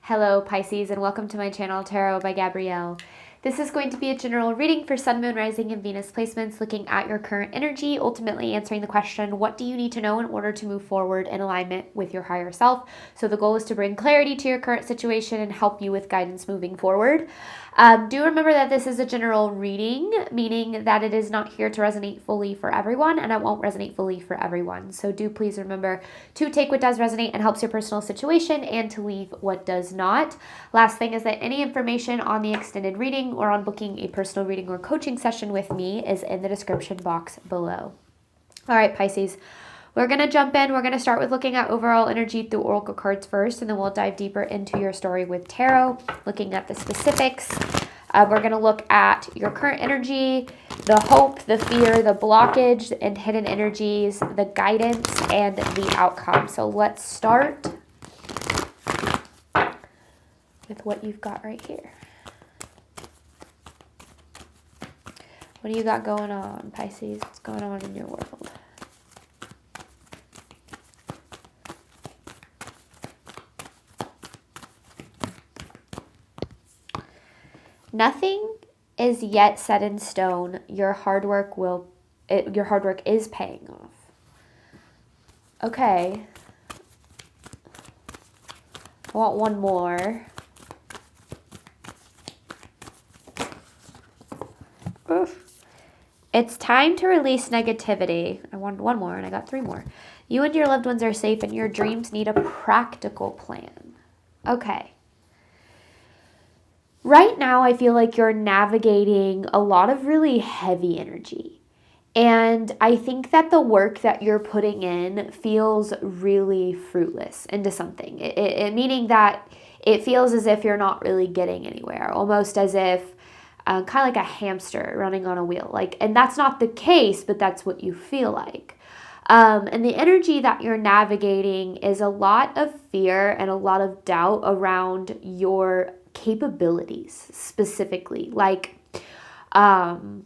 Hello Pisces, and welcome to my channel Tarot by Gabrielle. This is going to be a general reading for Sun, Moon, Rising, and Venus placements, looking at your current energy, ultimately answering the question, what do you need to know in order to move forward in alignment with your higher self? So the goal is to bring clarity to your current situation and help you with guidance moving forward. Do remember that this is a general reading, meaning that it is not here to resonate fully for everyone, and it won't resonate fully for everyone. So do please remember to take what does resonate and helps your personal situation, and to leave what does not. Last thing is that any information on the extended reading or on booking a personal reading or coaching session with me is in the description box below. All right, Pisces. We're going to jump in. We're going to start with looking at overall energy through oracle cards first, and then we'll dive deeper into your story with tarot, looking at the specifics. We're going to look at your current energy, the hope, the fear, the blockage, and hidden energies, the guidance, and the outcome. So let's start with what you've got right here. What do you got going on, Pisces? What's going on in your world? Nothing is yet set in stone. Your hard work is paying off. Okay. I want one more. Oof. It's time to release negativity. I wanted one more and I got three more. You and your loved ones are safe, and your dreams need a practical plan. Okay. Right now, I feel like you're navigating a lot of really heavy energy. And I think that the work that you're putting in feels really fruitless into something. Meaning that it feels as if you're not really getting anywhere. Almost as if kind of like a hamster running on a wheel. And that's not the case, but that's what you feel like. And the energy that you're navigating is a lot of fear and a lot of doubt around your capabilities, specifically almost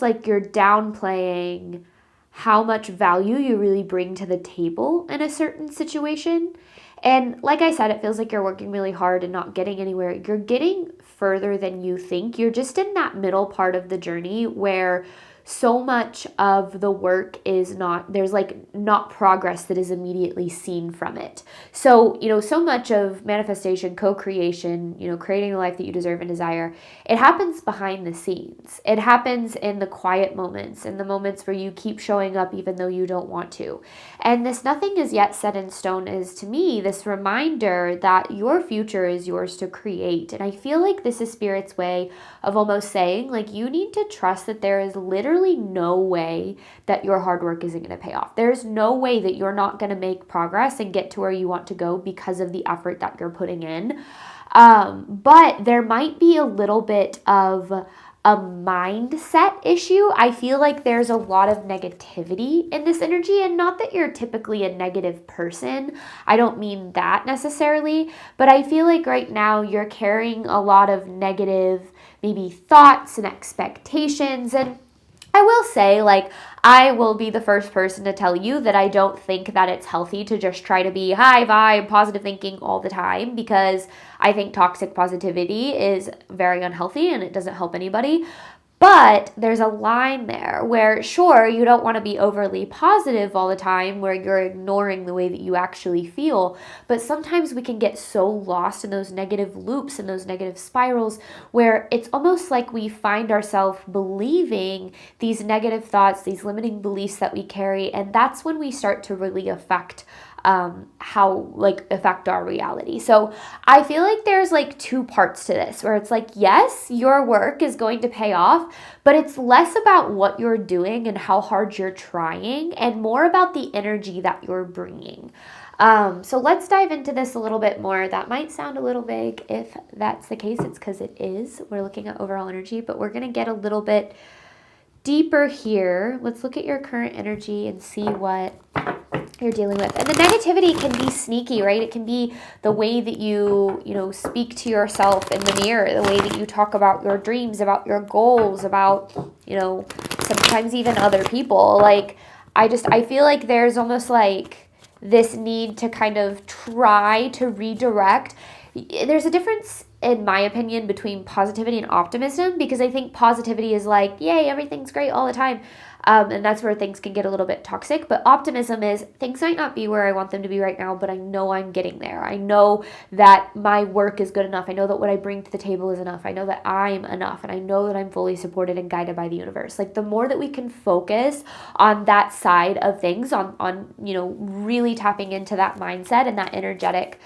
like you're downplaying how much value you really bring to the table in a certain situation. And like I said, it feels like you're working really hard and not getting anywhere. You're getting further than you think. You're just in that middle part of the journey where so much of the work is there's not progress that is immediately seen from it. So, so much of manifestation, co-creation, creating the life that you deserve and desire, it happens behind the scenes. It happens in the quiet moments, in the moments where you keep showing up even though you don't want to. And this nothing is yet set in stone is, to me, this reminder that your future is yours to create. And I feel like this is Spirit's way of almost saying, you need to trust that there is literally no way that your hard work isn't going to pay off. There's no way that you're not going to make progress and get to where you want to go because of the effort that you're putting in. But there might be a little bit of a mindset issue. I feel like there's a lot of negativity in this energy, and not that you're typically a negative person. I don't mean that necessarily, but I feel like right now you're carrying a lot of negative, maybe thoughts and expectations. And I will say, I will be the first person to tell you that I don't think that it's healthy to just try to be high vibe, positive thinking all the time, because I think toxic positivity is very unhealthy and it doesn't help anybody. But there's a line there where, sure, you don't want to be overly positive all the time where you're ignoring the way that you actually feel. But sometimes we can get so lost in those negative loops and those negative spirals where it's almost like we find ourselves believing these negative thoughts, these limiting beliefs that we carry. And that's when we start to really affect our reality. So I feel like there's two parts to this where it's yes, your work is going to pay off, but it's less about what you're doing and how hard you're trying and more about the energy that you're bringing. So let's dive into this a little bit more. That might sound a little vague. If that's the case, it's because it is. We're looking at overall energy, but we're going to get a little bit deeper here. Let's look at your current energy and see what you're dealing with. And the negativity can be sneaky, right? It can be the way that you speak to yourself in the mirror, the way that you talk about your dreams, about your goals, about, sometimes even other people. I feel like there's almost this need to kind of try to redirect. There's a difference, in my opinion, between positivity and optimism, because I think positivity is like, yay, everything's great all the time. And that's where things can get a little bit toxic. But optimism is, things might not be where I want them to be right now, but I know I'm getting there. I know that my work is good enough. I know that what I bring to the table is enough. I know that I'm enough. And I know that I'm fully supported and guided by the universe. Like, the more that we can focus on that side of things, on really tapping into that mindset and that energetic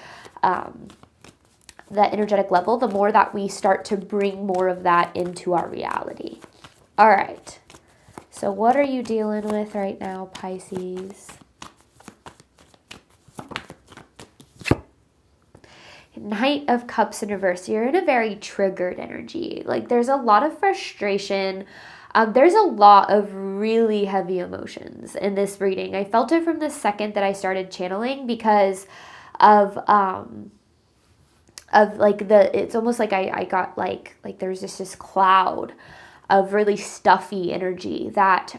level, the more that we start to bring more of that into our reality. All right. So what are you dealing with right now, Pisces? Knight of Cups in reverse. You're in a very triggered energy. Like, there's a lot of frustration. There's a lot of really heavy emotions in this reading. I felt it from the second that I started channeling, because of like it's almost like I got like there's this cloud of really stuffy energy that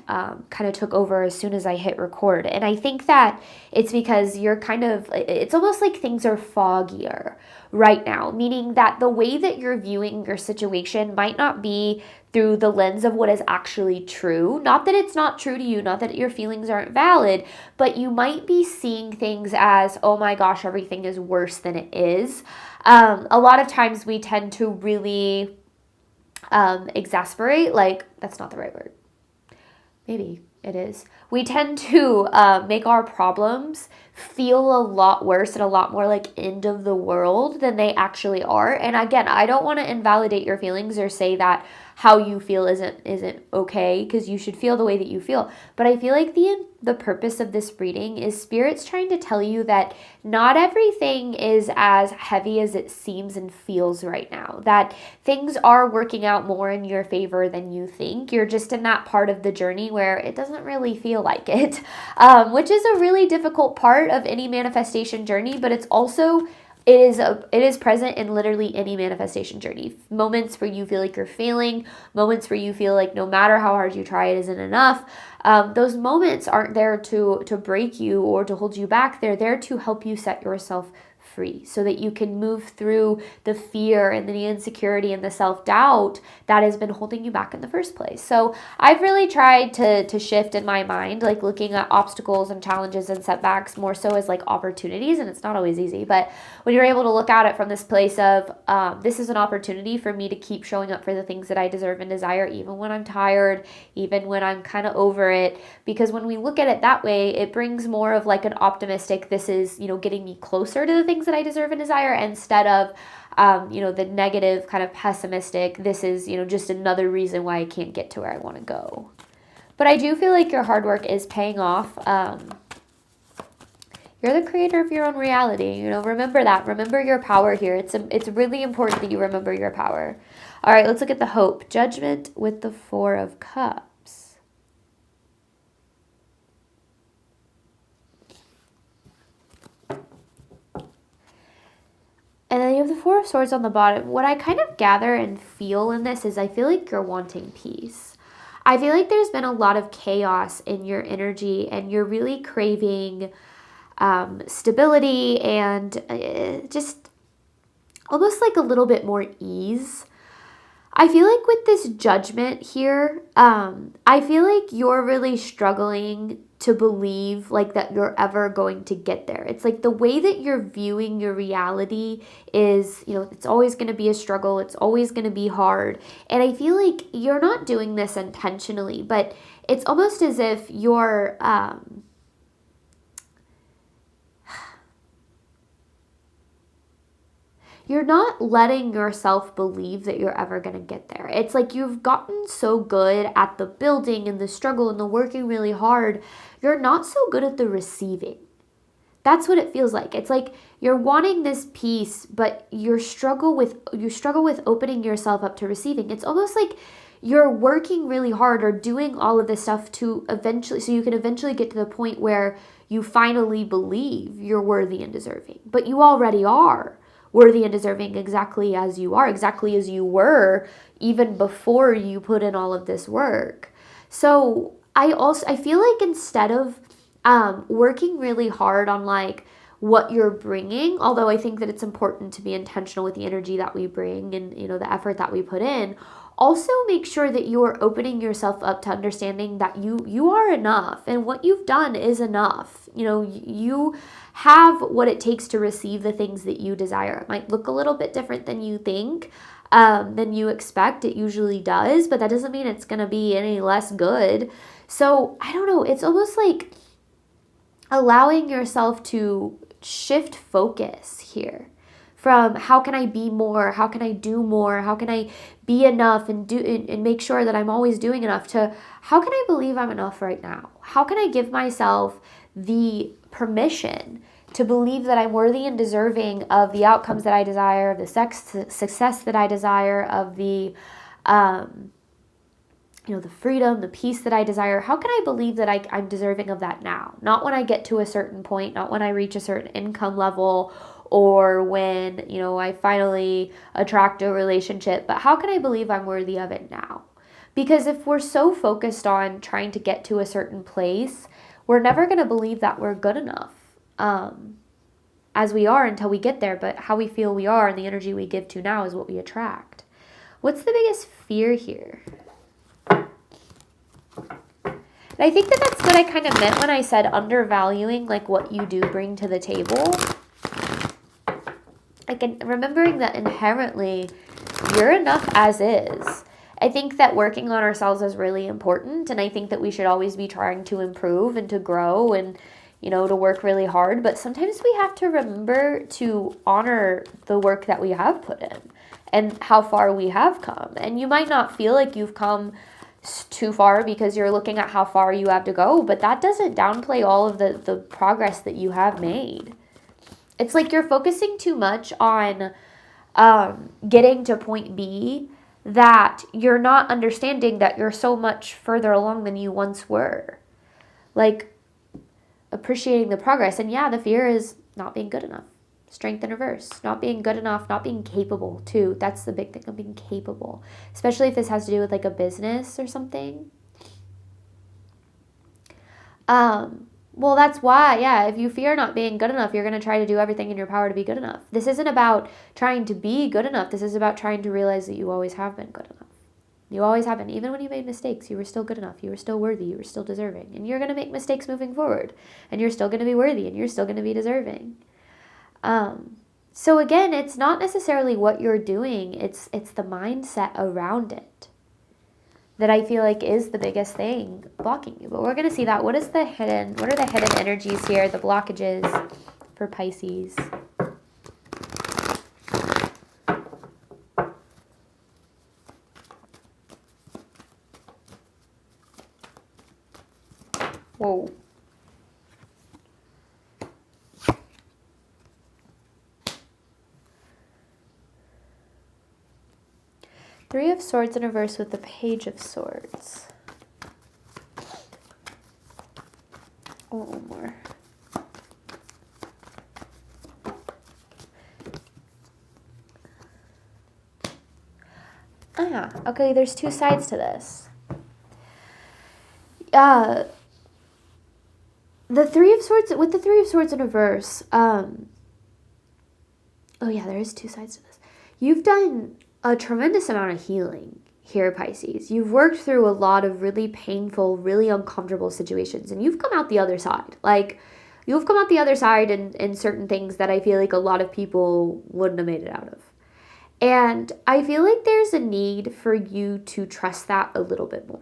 kind of took over as soon as I hit record. And I think that it's because it's almost like things are foggier right now, meaning that the way that you're viewing your situation might not be through the lens of what is actually true. Not that it's not true to you, not that your feelings aren't valid, but you might be seeing things as, oh my gosh, everything is worse than it is. A lot of times we tend to really exasperate, like, that's not the right word. Maybe it is. We tend to make our problems feel a lot worse and a lot more like end of the world than they actually are. And again, I don't want to invalidate your feelings or say that how you feel isn't okay, because you should feel the way that you feel. But I feel like the purpose of this reading is Spirit's trying to tell you that not everything is as heavy as it seems and feels right now. That things are working out more in your favor than you think. You're just in that part of the journey where it doesn't really feel like it, which is a really difficult part of any manifestation journey, but it's also it is present in literally any manifestation journey. Moments where you feel like you're failing, moments where you feel like no matter how hard you try, it isn't enough. Those moments aren't there to break you or to hold you back. They're there to help you set yourself free so that you can move through the fear and the insecurity and the self-doubt that has been holding you back in the first place. So I've really tried to shift in my mind, like looking at obstacles and challenges and setbacks more so as like opportunities. And it's not always easy, but when you're able to look at it from this place of this is an opportunity for me to keep showing up for the things that I deserve and desire, even when I'm tired, even when I'm kind of over it. Because when we look at it that way, it brings more of like an optimistic, this is, getting me closer to the things that I deserve and desire, instead of the negative kind of pessimistic, this is, just another reason why I can't get to where I want to go. But I do feel like your hard work is paying off. You're the creator of your own reality. Remember that. Remember your power here. It's really important that you remember your power. All right, let's look at the hope. Judgment with the Four of Cups. And then you have the Four of Swords on the bottom. What I kind of gather and feel in this is I feel like you're wanting peace. I feel like there's been a lot of chaos in your energy and you're really craving stability and just almost like a little bit more ease. I feel like with this Judgment here, I feel like you're really struggling to believe like that you're ever going to get there. It's like the way that you're viewing your reality is, it's always going to be a struggle. It's always going to be hard. And I feel like you're not doing this intentionally, but it's almost as if you're not letting yourself believe that you're ever going to get there. It's like you've gotten so good at the building and the struggle and the working really hard. You're not so good at the receiving. That's what it feels like. It's like you're wanting this peace, but you struggle with opening yourself up to receiving. It's almost like you're working really hard or doing all of this stuff so you can eventually get to the point where you finally believe you're worthy and deserving. But you already are worthy and deserving exactly as you are, exactly as you were even before you put in all of this work. So I feel like instead of working really hard on like what you're bringing, although I think that it's important to be intentional with the energy that we bring and, you know, the effort that we put in. Also make sure that you are opening yourself up to understanding that you are enough and what you've done is enough. You know, you have what it takes to receive the things that you desire. It might look a little bit different than you think, than you expect. It usually does, but that doesn't mean it's going to be any less good. So I don't know. It's almost like allowing yourself to shift focus here from how can I be more, how can I do more, how can I be enough and do and make sure that I'm always doing enough, to how can I believe I'm enough right now? How can I give myself the permission to believe that I'm worthy and deserving of the outcomes that I desire, of the success that I desire, of the you know, the freedom, the peace that I desire. How can I believe that I'm deserving of that now? Not when I get to a certain point, not when I reach a certain income level, or when, you know, I finally attract a relationship, but how can I believe I'm worthy of it now? Because if we're so focused on trying to get to a certain place, we're never going to believe that we're good enough, as we are until we get there. But how we feel we are and the energy we give to now is what we attract. What's the biggest fear here? And I think that that's what I kind of meant when I said undervaluing like what you do bring to the table. Like, remembering that inherently you're enough as is. I think that working on ourselves is really important, and I think that we should always be trying to improve and to grow and, you know, to work really hard. But sometimes we have to remember to honor the work that we have put in and how far we have come. And you might not feel like you've come too far because you're looking at how far you have to go, but that doesn't downplay all of the progress that you have made. It's like you're focusing too much on getting to point B that you're not understanding that you're so much further along than you once were. Like, appreciating the progress. And yeah, the fear is not being good enough. Strength in reverse. Not being good enough, not being capable too. That's the big thing, of being capable. Especially if this has to do with like a business or something. Well, that's why, yeah, if you fear not being good enough, you're going to try to do everything in your power to be good enough. This isn't about trying to be good enough. This is about trying to realize that you always have been good enough. You always have been. Even when you made mistakes, you were still good enough. You were still worthy. You were still deserving. And you're going to make mistakes moving forward. And you're still going to be worthy. And you're still going to be deserving. So again, it's not necessarily what you're doing. It's the mindset around it that I feel like is the biggest thing blocking you. But we're going to see that. What are the hidden energies here, the blockages for Pisces? Whoa. Three of Swords in reverse with the Page of Swords. Oh, one more. Okay, there's two sides to this. The Three of Swords, with the Three of Swords in reverse, oh yeah, there is two sides to this. You've done a tremendous amount of healing here, Pisces. You've worked through a lot of really painful, really uncomfortable situations, and you've come out the other side. Like, you've come out the other side in certain things that I feel like a lot of people wouldn't have made it out of. And I feel like there's a need for you to trust that a little bit more.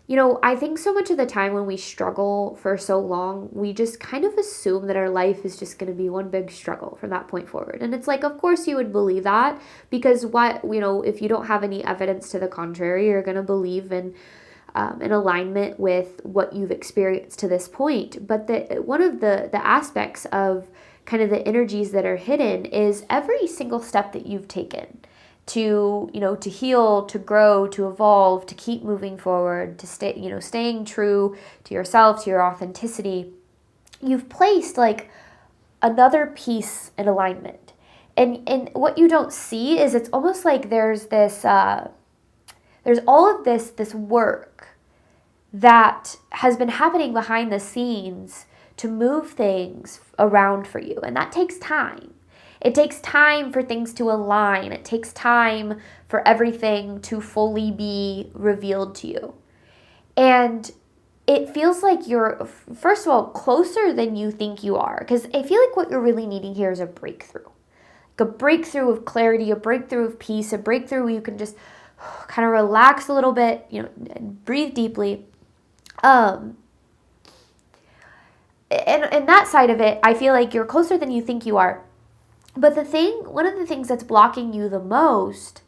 You know, I think so much of the time when we struggle for so long, we just kind of assume that our life is just going to be one big struggle from that point forward. And it's like, of course you would believe that, because if you don't have any evidence to the contrary, you're going to believe in alignment with what you've experienced to this point. But one of the aspects of kind of the energies that are hidden is every single step that you've taken to heal, to grow, to evolve, to keep moving forward, to staying true to yourself, to your authenticity. You've placed like another piece in alignment. And what you don't see is it's almost like there's this, there's all of this work that has been happening behind the scenes to move things around for you. And that takes time. It takes time for things to align. It takes time for everything to fully be revealed to you. And it feels like you're, first of all, closer than you think you are. Because I feel like what you're really needing here is a breakthrough. Like a breakthrough of clarity, a breakthrough of peace, a breakthrough where you can just kind of relax a little bit, breathe deeply. And that side of it, I feel like you're closer than you think you are. But one of the things that's blocking you the most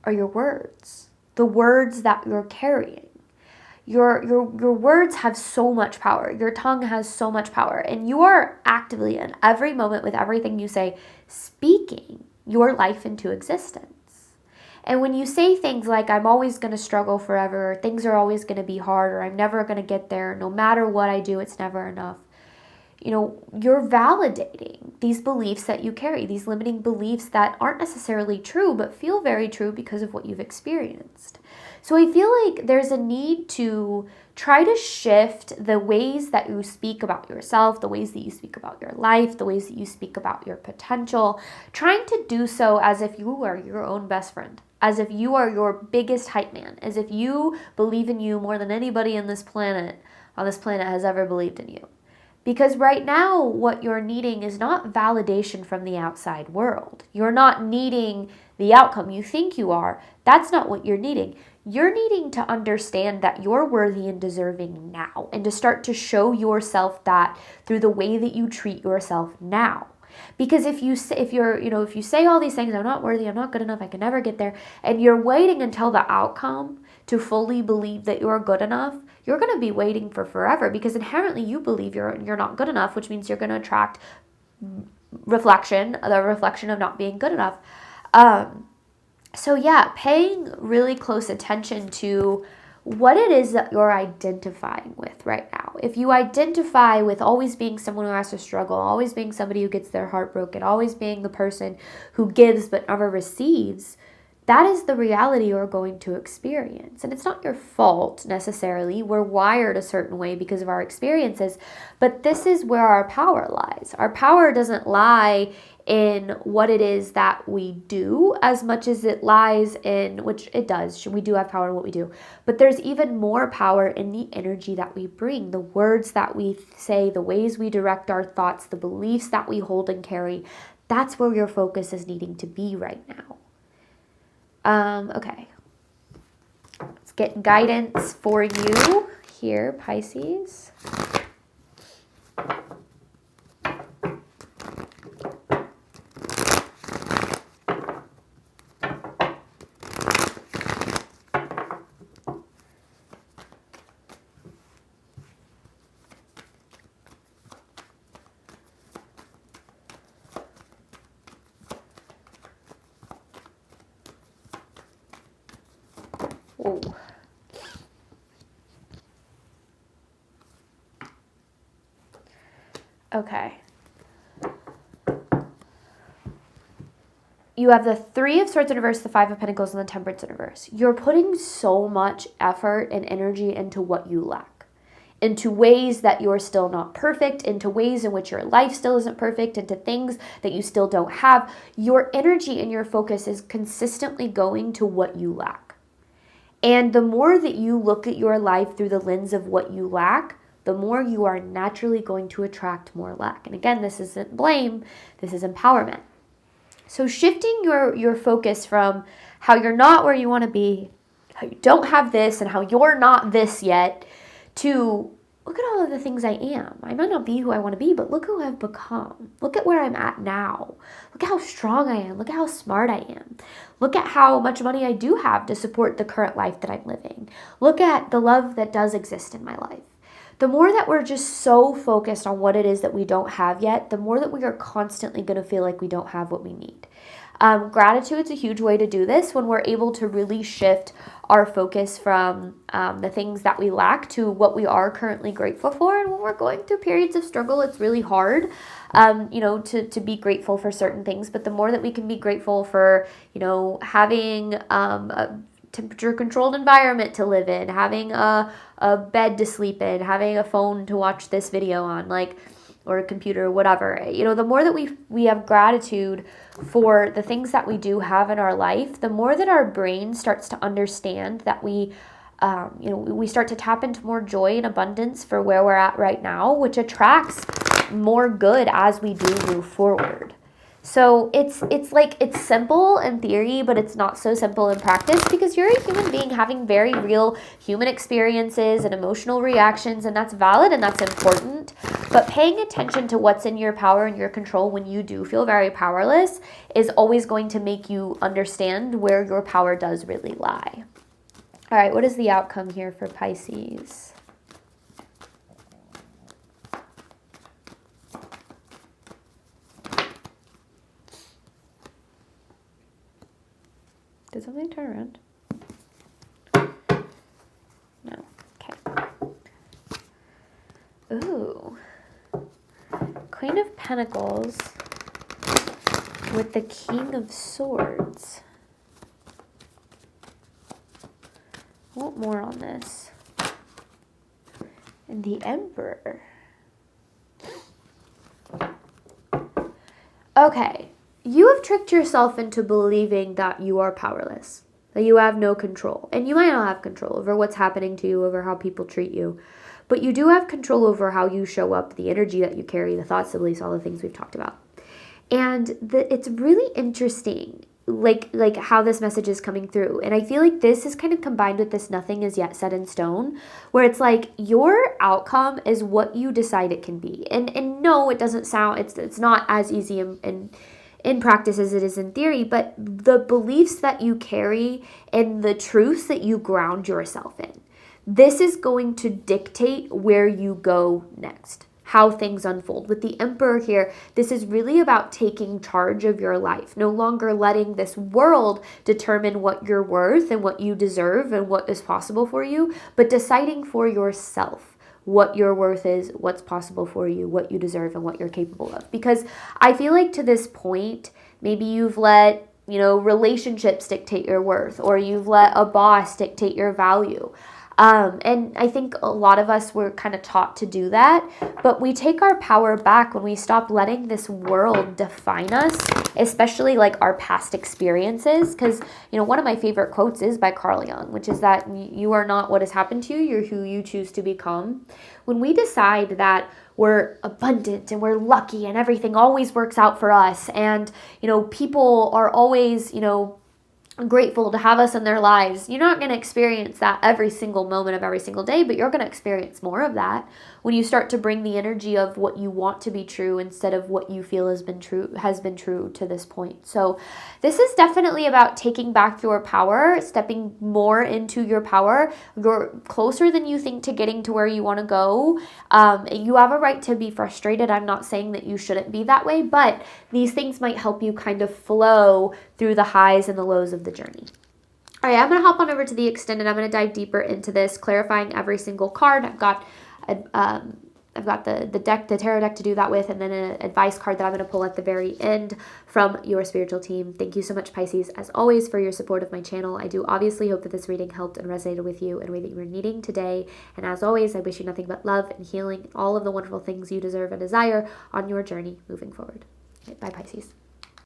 are your words. The words that you're carrying. Your words have so much power. Your tongue has so much power. And you are actively, in every moment, with everything you say, speaking your life into existence. And when you say things like, I'm always going to struggle forever, or things are always going to be hard, or I'm never going to get there, no matter what I do, it's never enough. You're validating these beliefs that you carry, these limiting beliefs that aren't necessarily true, but feel very true because of what you've experienced. So I feel like there's a need to try to shift the ways that you speak about yourself, the ways that you speak about your life, the ways that you speak about your potential, trying to do so as if you are your own best friend, as if you are your biggest hype man, as if you believe in you more than anybody on this planet has ever believed in you. Because right now, what you're needing is not validation from the outside world. You're not needing the outcome you think you are. That's not what you're needing. You're needing to understand that you're worthy and deserving now, and to start to show yourself that through the way that you treat yourself now. Because if you say all these things, I'm not worthy, I'm not good enough, I can never get there, and you're waiting until the outcome to fully believe that you're good enough, you're going to be waiting for forever, because inherently you believe you're not good enough, which means you're going to attract the reflection of not being good enough. So yeah, paying really close attention to what it is that you're identifying with right now. If you identify with always being someone who has to struggle, always being somebody who gets their heart broken, always being the person who gives but never receives, that is the reality you're going to experience. And it's not your fault necessarily. We're wired a certain way because of our experiences, but this is where our power lies. Our power doesn't lie in what it is that we do as much as it lies in, which it does, we do have power in what we do, but there's even more power in the energy that we bring, the words that we say, the ways we direct our thoughts, the beliefs that we hold and carry. That's where your focus is needing to be right now. Okay. Let's get guidance for you here, Pisces. Whoa. Okay. You have the Three of Swords in reverse, the Five of Pentacles, and the Temperance in reverse. You're putting so much effort and energy into what you lack, into ways that you're still not perfect, into ways in which your life still isn't perfect, into things that you still don't have. Your energy and your focus is consistently going to what you lack. And the more that you look at your life through the lens of what you lack, the more you are naturally going to attract more lack. And again, this isn't blame, this is empowerment. So shifting your focus from how you're not where you want to be, how you don't have this, and how you're not this yet, to look at all of the things I am. I might not be who I want to be, but look who I've become. Look at where I'm at now. Look at how strong I am. Look at how smart I am. Look at how much money I do have to support the current life that I'm living. Look at the love that does exist in my life. The more that we're just so focused on what it is that we don't have yet, the more that we are constantly going to feel like we don't have what we need. Gratitude is a huge way to do this when we're able to really shift our focus from the things that we lack to what we are currently grateful for. And when we're going through periods of struggle, it's really hard, to be grateful for certain things. But the more that we can be grateful for, having temperature controlled environment to live in, having a bed to sleep in, having a phone to watch this video on, like, or a computer, whatever. You know, the more that we have gratitude for the things that we do have in our life, the more that our brain starts to understand that we start to tap into more joy and abundance for where we're at right now, which attracts more good as we do move forward. So it's simple in theory, but it's not so simple in practice, because you're a human being having very real human experiences and emotional reactions, and that's valid and that's important. But paying attention to what's in your power and your control when you do feel very powerless is always going to make you understand where your power does really lie. All right, what is the outcome here for Pisces? Did something turn around? No. Okay. Ooh. Queen of Pentacles with the King of Swords. I want more on this. And the Emperor. Okay. You have tricked yourself into believing that you are powerless, that you have no control. And you might not have control over what's happening to you, over how people treat you. But you do have control over how you show up, the energy that you carry, the thoughts, the beliefs, all the things we've talked about. And it's really interesting, like how this message is coming through. And I feel like this is kind of combined with this nothing is yet set in stone, where it's like your outcome is what you decide it can be. And no, it doesn't sound, it's not as easy and in practice as it is in theory, but the beliefs that you carry and the truths that you ground yourself in, this is going to dictate where you go next, how things unfold. With the Emperor here, this is really about taking charge of your life, no longer letting this world determine what you're worth and what you deserve and what is possible for you, but deciding for yourself what your worth is, what's possible for you, what you deserve, and what you're capable of. Because I feel like to this point, maybe you've let, relationships dictate your worth, or you've let a boss dictate your value. And I think a lot of us were kind of taught to do that, but we take our power back when we stop letting this world define us, especially like our past experiences. Because, one of my favorite quotes is by Carl Jung, which is that you are not what has happened to you, you're who you choose to become. When we decide that we're abundant and we're lucky and everything always works out for us, and, people are always, grateful to have us in their lives, you're not going to experience that every single moment of every single day, but you're going to experience more of that when you start to bring the energy of what you want to be true instead of what you feel has been true to this point. So this is definitely about taking back your power, stepping more into your power. You're closer than you think to getting to where you want to go. You have a right to be frustrated. I'm not saying that you shouldn't be that way, but these things might help you kind of flow through the highs and the lows of the journey. All right, I'm going to hop on over to the extended. I'm going to dive deeper into this, clarifying every single card. I've got the deck, the tarot deck to do that with, and then an advice card that I'm going to pull at the very end from your spiritual team. Thank you so much, Pisces, as always, for your support of my channel. I do obviously hope that this reading helped and resonated with you in a way that you were needing today. And as always, I wish you nothing but love and healing, all of the wonderful things you deserve and desire on your journey moving forward. Okay, bye, Pisces.